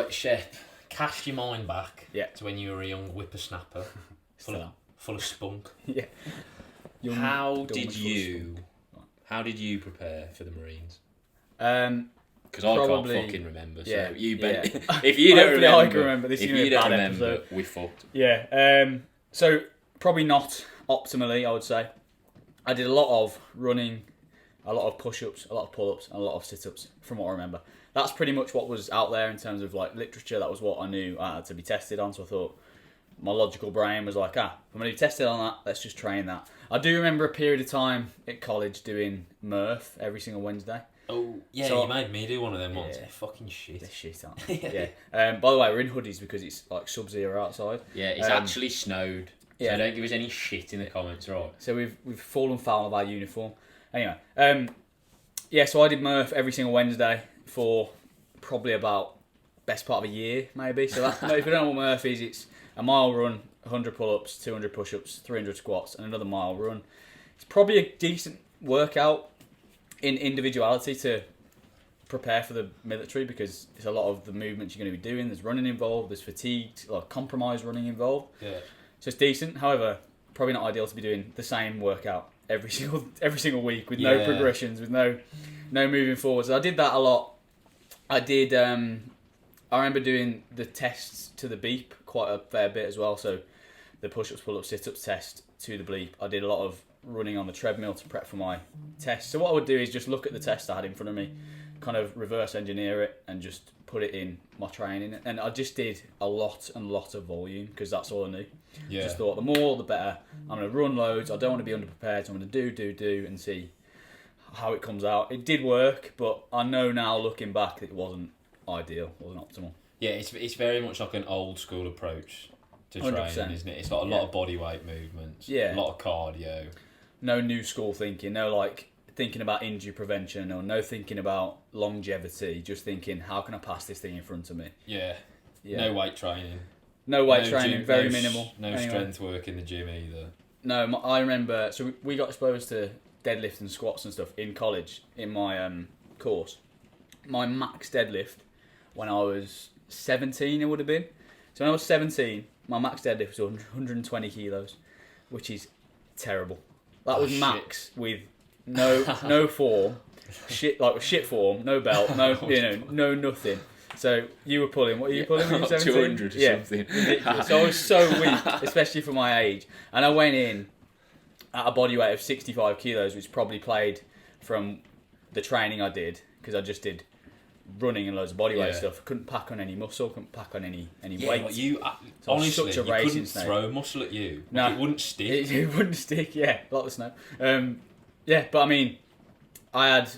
Right, Shep, cast your mind back to when you were a young whippersnapper, full of spunk. Yeah. How did you prepare for the Marines? Because I can't fucking remember. So if you don't remember, I can remember. This is going to be a bad episode. We fucked. Yeah. So probably not optimally, I would say. I did a lot of running, a lot of push-ups, a lot of pull-ups, and a lot of sit-ups, from what I remember. That's pretty much what was out there in terms of like literature. That was what I knew I had to be tested on. So I thought my logical brain was like, I'm going to be tested on that. Let's just train that. I do remember a period of time at college doing Murph every single Wednesday. Oh, yeah, so, you made me do one of them ones. They're fucking shit. They're shit, aren't they? Yeah. By the way, we're in hoodies because it's like sub-zero outside. Yeah, it's actually snowed. So don't give us any shit in the comments, right? So we've fallen foul of our uniform. Anyway, so I did Murph every single Wednesday for probably about best part of a year, maybe. So that, if you don't know what Murph is, it's a mile run, 100 pull-ups, 200 push-ups, 300 squats, and another mile run. It's probably a decent workout in individuality to prepare for the military because it's a lot of the movements you're going to be doing. There's running involved, there's fatigue, like compromised running involved. Yeah. So it's decent. However, probably not ideal to be doing the same workout every single week with no progressions, with no moving forwards. So I did that a lot. I did. I remember doing the tests to the beep quite a fair bit as well. So the push-ups, pull-ups, sit-ups test to the bleep. I did a lot of running on the treadmill to prep for my test. So what I would do is just look at the test I had in front of me, kind of reverse engineer it and just put it in my training. And I just did a lot of volume because that's all I knew. Yeah. Just thought the more the better. I'm going to run loads. I don't want to be underprepared. So I'm going to do and see how it comes out. It did work, but I know now looking back that it wasn't ideal, wasn't optimal. Yeah, it's very much like an old school approach to training, 100%. Isn't it? It's got a lot of body weight movements, a lot of cardio. No new school thinking, no like thinking about injury prevention or no thinking about longevity, just thinking how can I pass this thing in front of me. Yeah. No weight training. No weight training, very minimal. No strength work in the gym either. No, I remember, so we got exposed to deadlift and squats and stuff in college in my course. My max deadlift when I was 17 it would have been. So when I was 17, my max deadlift was 120 kilos, which is terrible. That was max with no form, shit form, no belt, no nothing. So you were pulling. What are you pulling when you were 17? 200 or something. Ridiculous. So I was so weak, especially for my age. And I went in at a body weight of 65 kilos, which probably played from the training I did because I just did running and loads of body weight stuff. Couldn't pack on any muscle. Couldn't pack on any weight. But you honestly, you couldn't throw muscle at you. No, it wouldn't stick. It wouldn't stick. Yeah, a lot of snow. But I mean, I had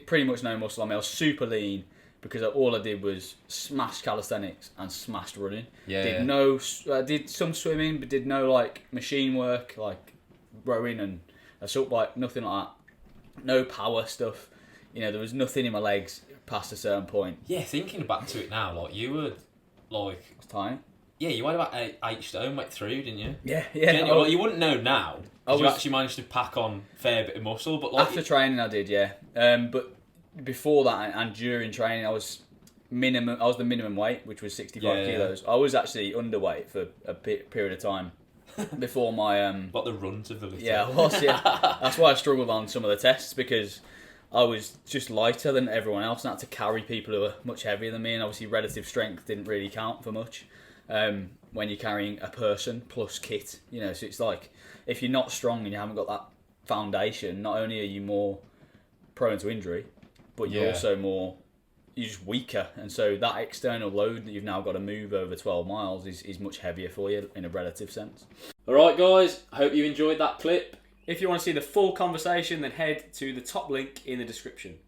pretty much no muscle on me. I was super lean because all I did was smash calisthenics and smashed running. Yeah. Did some swimming, but did no like machine work, like rowing and assault bike, nothing like that. No power stuff. There was nothing in my legs past a certain point. Yeah, thinking back to it now, like you were like it's tiny. Yeah, you weighed about 8 stone, like 3, didn't you? Yeah. Well, you wouldn't know now. You actually managed to pack on a fair bit of muscle, but like after training, I did, yeah. But before that and during training, I was the minimum weight, which was 65 kilos. I was actually underweight for a period of time before my What the runt of the little. Yeah, I was. Yeah, that's why I struggled on some of the tests because I was just lighter than everyone else and had to carry people who were much heavier than me, and obviously relative strength didn't really count for much when you're carrying a person plus kit. So it's like if you're not strong and you haven't got that foundation, not only are you more prone to injury, but you're also you're just weaker, and so that external load that you've now got to move over 12 miles is much heavier for you in a relative sense. Alright guys, I hope you enjoyed that clip. If you want to see the full conversation, then head to the top link in the description.